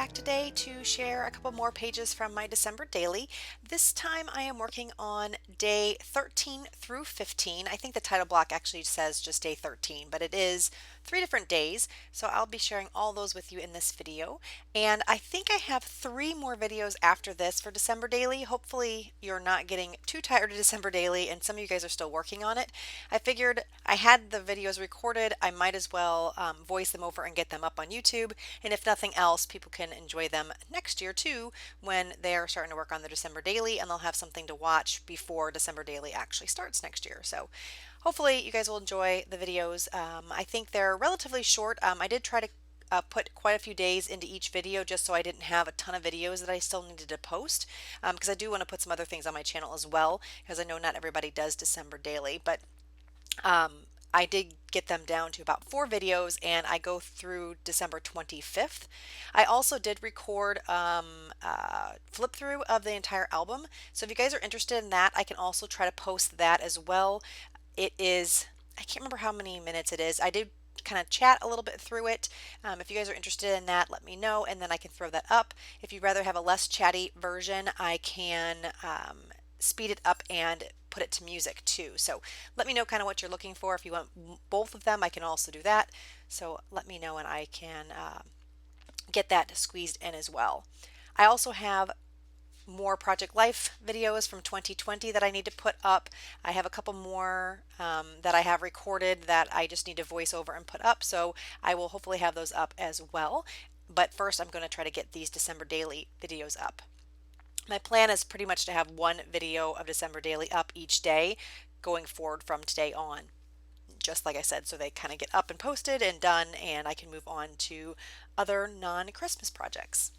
back today to share a couple more pages from my December daily. This time I am working on day 13 through 15. I think the title block actually says just day 13, but it is 3 different days. So I'll be sharing all those with you in this video. And I think I have 3 more videos after this for December daily. Hopefully you're not getting too tired of December daily and some of you guys are still working on it. I figured I had the videos recorded. I might as well voice them over and get them up on YouTube. And if nothing else, people can enjoy them next year too when they're starting to work on the December daily and they'll have something to watch before December daily actually starts next year. So hopefully you guys will enjoy the videos. I think they're relatively short. I did try to put quite a few days into each video just so I didn't have a ton of videos that I still needed to post because I do want to put some other things on my channel as well because I know not everybody does December daily, but um, I did get them down to about 4 videos and I go through December 25th. I also did record flip through of the entire album. So if you guys are interested in that, I can also try to post that as well. It is, I can't remember how many minutes it is. I did kind of chat a little bit through it. If you guys are interested in that, let me know and then I can throw that up. If you'd rather have a less chatty version, I can speed it up and put it to music too. So let me know kind of what you're looking for. If you want both of them, I can also do that. So let me know and I can get that squeezed in as well. I also have more Project Life videos from 2020 that I need to put up. I have a couple more that I have recorded that I just need to voice over and put up. So I will hopefully have those up as well. But first I'm going to try to get these December daily videos up. My plan is pretty much to have 1 video of December daily up each day going forward from today on. Just like I said, so they kind of get up and posted and done and I can move on to other non-Christmas projects.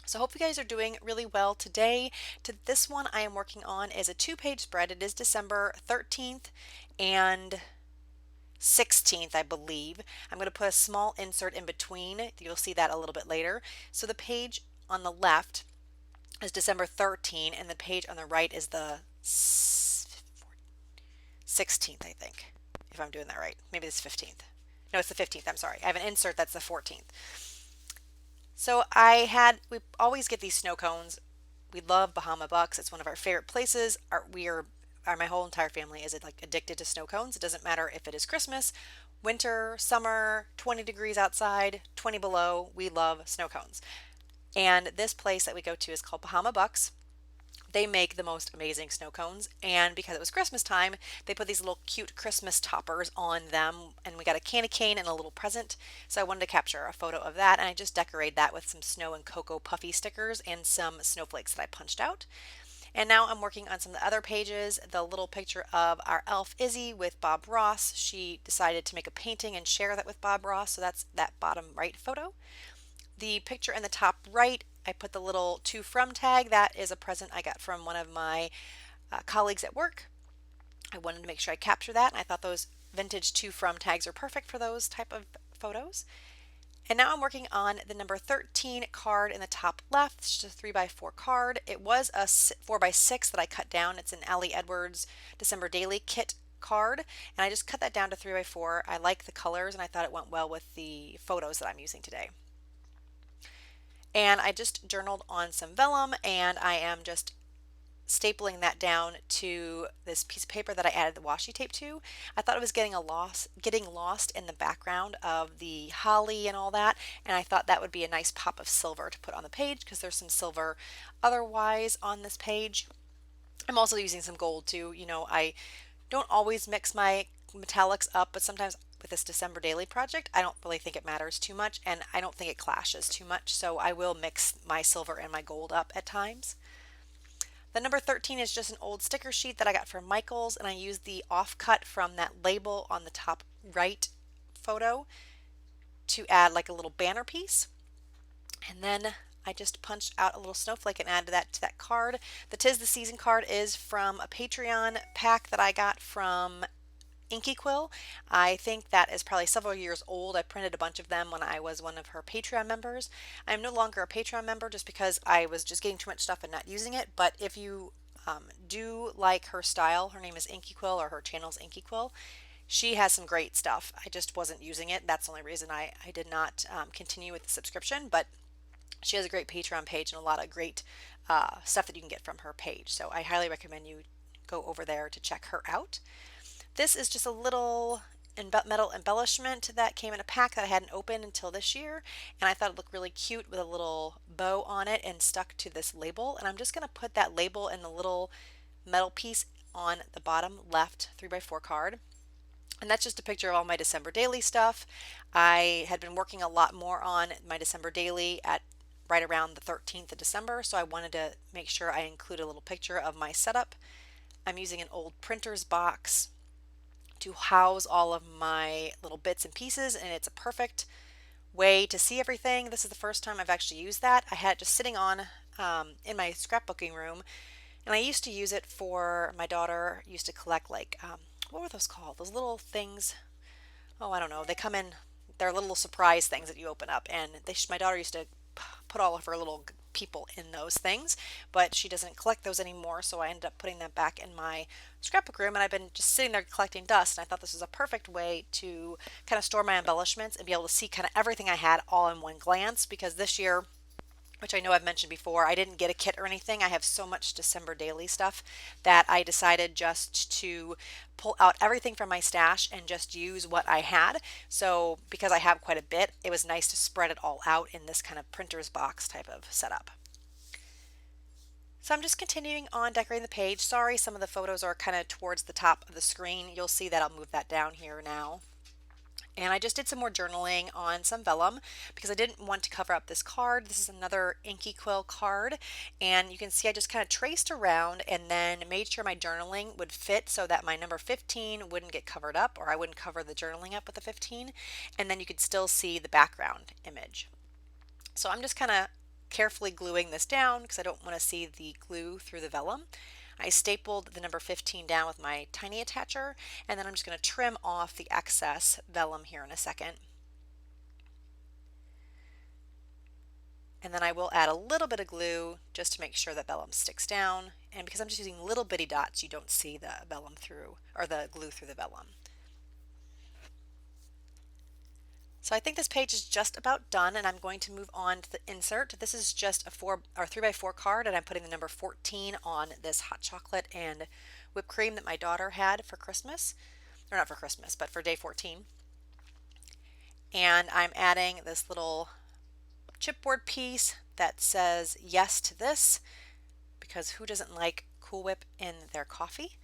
So I hope you guys are doing really well today. This one I am working on is a 2-page spread. It is December 13th and 16th, I believe. I'm going to put a small insert in between. You'll see that a little bit later. So the page on the left is December 13 and the page on the right is the 16th, I think, if I'm doing that right. Maybe it's 15th. No, it's the 15th. I'm sorry. I have an insert that's the 14th. So we always get these snow cones. We love Bahama Bucks. It's one of our favorite places. My whole entire family is like addicted to snow cones. It doesn't matter if it is Christmas, winter, summer, 20 degrees outside, 20 below. We love snow cones. And this place that we go to is called Bahama Bucks. They make the most amazing snow cones, and because it was Christmas time, they put these little cute Christmas toppers on them, and we got a candy cane and a little present. So I wanted to capture a photo of that, and I just decorated that with some snow and cocoa puffy stickers and some snowflakes that I punched out. And now I'm working on some of the other pages. The little picture of our elf Izzy with Bob Ross. She decided to make a painting and share that with Bob Ross, so that's that bottom right photo. The picture in the top right, I put the little to from tag. That is a present I got from one of my colleagues at work. I wanted to make sure I capture that, and I thought those vintage to from tags are perfect for those type of photos. And now I'm working on the number 13 card in the top left. It's just a 3x4 card. It was a 4x6 that I cut down. It's an Allie Edwards December Daily Kit card, and I just cut that down to 3x4. I like the colors, and I thought it went well with the photos that I'm using today. And I just journaled on some vellum and I am just stapling that down to this piece of paper that I added the washi tape to. I thought it was getting lost in the background of the holly and all that, and I thought that would be a nice pop of silver to put on the page because there's some silver otherwise on this page. I'm also using some gold too. You know, I don't always mix my metallics up, but sometimes with this December daily project, I don't really think it matters too much and I don't think it clashes too much, so I will mix my silver and my gold up at times. The number 13 is just an old sticker sheet that I got from Michaels, and I used the offcut from that label on the top right photo to add like a little banner piece. And then I just punched out a little snowflake and added that to that card. The 'Tis the Season card is from a Patreon pack that I got from Inky Quill. I think that is probably several years old. I printed a bunch of them when I was one of her Patreon members. I'm no longer a Patreon member just because I was just getting too much stuff and not using it. But if you do like her style, her name is Inky Quill or her channel is Inky Quill. She has some great stuff. I just wasn't using it. That's the only reason I did not continue with the subscription. But She has a great Patreon page and a lot of great stuff that you can get from her page. So I highly recommend you go over there to check her out. This is just a little metal embellishment that came in a pack that I hadn't opened until this year, and I thought it looked really cute with a little bow on it and stuck to this label. And I'm just going to put that label and the little metal piece on the bottom left 3x4 card. And that's just a picture of all my December daily stuff. I had been working a lot more on my December daily at right around the 13th of December, so I wanted to make sure I include a little picture of my setup. I'm using an old printer's box to house all of my little bits and pieces, and it's a perfect way to see everything. This is the first time I've actually used that. I had it just sitting on in my scrapbooking room, and I used to use it for my daughter used to collect like what were those called? Those little things. Oh, I don't know. They come in. They're little surprise things that you open up, and my daughter used to put all of her little people in those things, but she doesn't collect those anymore, so I ended up putting them back in my scrapbook room, and I've been just sitting there collecting dust, and I thought this was a perfect way to kind of store my embellishments and be able to see kind of everything I had all in one glance, because this year, which I know I've mentioned before, I didn't get a kit or anything. I have so much December daily stuff that I decided just to pull out everything from my stash and just use what I had. So because I have quite a bit, it was nice to spread it all out in this kind of printer's box type of setup. So I'm just continuing on decorating the page. Sorry, some of the photos are kind of towards the top of the screen. You'll see that I'll move that down here now. And I just did some more journaling on some vellum because I didn't want to cover up this card. This is another Inky Quill card, and you can see I just kind of traced around and then made sure my journaling would fit so that my number 15 wouldn't get covered up, or I wouldn't cover the journaling up with the 15, and then you could still see the background image. So I'm just kind of carefully gluing this down because I don't want to see the glue through the vellum. I stapled the number 15 down with my tiny attacher, and then I'm just going to trim off the excess vellum here in a second. And then I will add a little bit of glue just to make sure that vellum sticks down. And because I'm just using little bitty dots, you don't see the vellum through, or the glue through the vellum. So I think this page is just about done, and I'm going to move on to the insert. This is just a 3x4 card, and I'm putting the number 14 on this hot chocolate and whipped cream that my daughter had for Christmas. Or not for Christmas, but for day 14. And I'm adding this little chipboard piece that says yes to this, because who doesn't like Cool Whip in their coffee?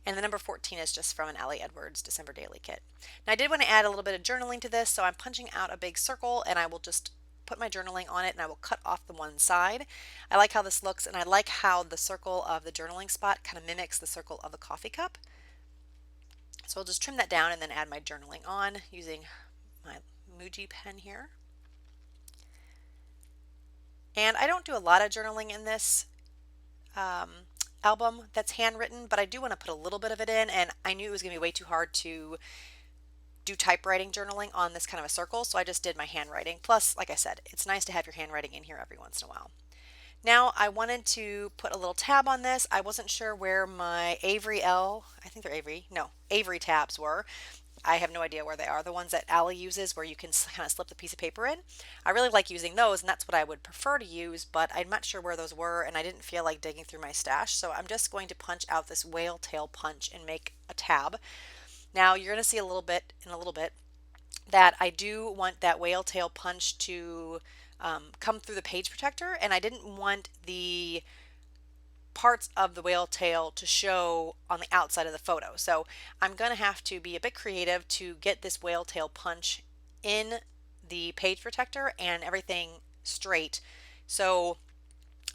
And the number 14 is just from an Allie Edwards December Daily Kit. Now I did want to add a little bit of journaling to this, so I'm punching out a big circle, and I will just put my journaling on it, and I will cut off the one side. I like how this looks, and I like how the circle of the journaling spot kind of mimics the circle of the coffee cup. So I'll just trim that down and then add my journaling on using my Muji pen here. And I don't do a lot of journaling in this album that's handwritten, but I do want to put a little bit of it in, and I knew it was going to be way too hard to do typewriting journaling on this kind of a circle, so I just did my handwriting. Plus, like I said, it's nice to have your handwriting in here every once in a while. Now I wanted to put a little tab on this. I wasn't sure where my Avery I think they're Avery tabs were. I have no idea where they are. The ones that Allie uses where you can kind of slip the piece of paper in. I really like using those, and that's what I would prefer to use, but I'm not sure where those were, and I didn't feel like digging through my stash, so I'm just going to punch out this whale tail punch and make a tab. Now you're going to see a little bit that I do want that whale tail punch to come through the page protector, and I didn't want the parts of the whale tail to show on the outside of the photo. So I'm going to have to be a bit creative to get this whale tail punch in the page protector and everything straight. So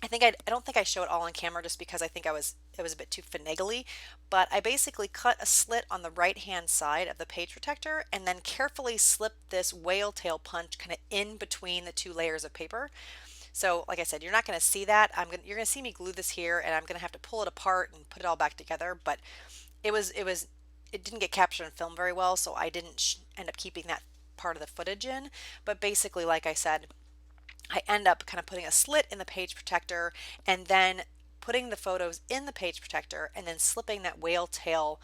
I don't think I show it all on camera just because I think it was a bit too finagly, but I basically cut a slit on the right hand side of the page protector and then carefully slip this whale tail punch kind of in between the two layers of paper. So like I said, you're not going to see that. You're going to see me glue this here, and I'm going to have to pull it apart and put it all back together, but it didn't get captured on film very well, so I didn't end up keeping that part of the footage in. But basically, like I said, I end up kind of putting a slit in the page protector and then putting the photos in the page protector and then slipping that whale tail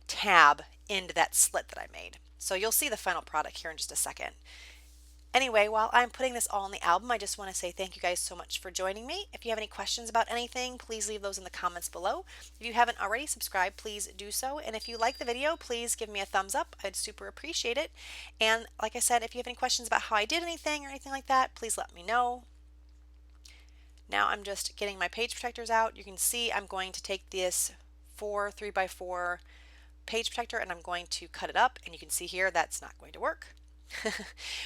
tab into that slit that I made. So you'll see the final product here in just a second. Anyway, while I'm putting this all in the album, I just want to say thank you guys so much for joining me. If you have any questions about anything, please leave those in the comments below. If you haven't already subscribed, please do so. And if you like the video, please give me a thumbs up. I'd super appreciate it. And like I said, if you have any questions about how I did anything or anything like that, please let me know. Now I'm just getting my page protectors out. You can see I'm going to take this 3x4 page protector and I'm going to cut it up, and you can see here that's not going to work.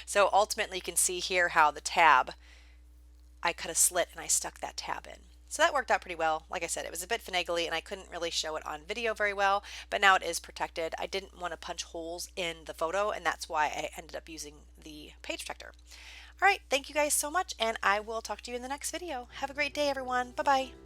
So ultimately you can see here how the tab, I cut a slit and I stuck that tab in. So that worked out pretty well. Like I said, it was a bit finagly and I couldn't really show it on video very well, but now it is protected. I didn't want to punch holes in the photo, and that's why I ended up using the page protector. All right, thank you guys so much, and I will talk to you in the next video. Have a great day, everyone. Bye-bye.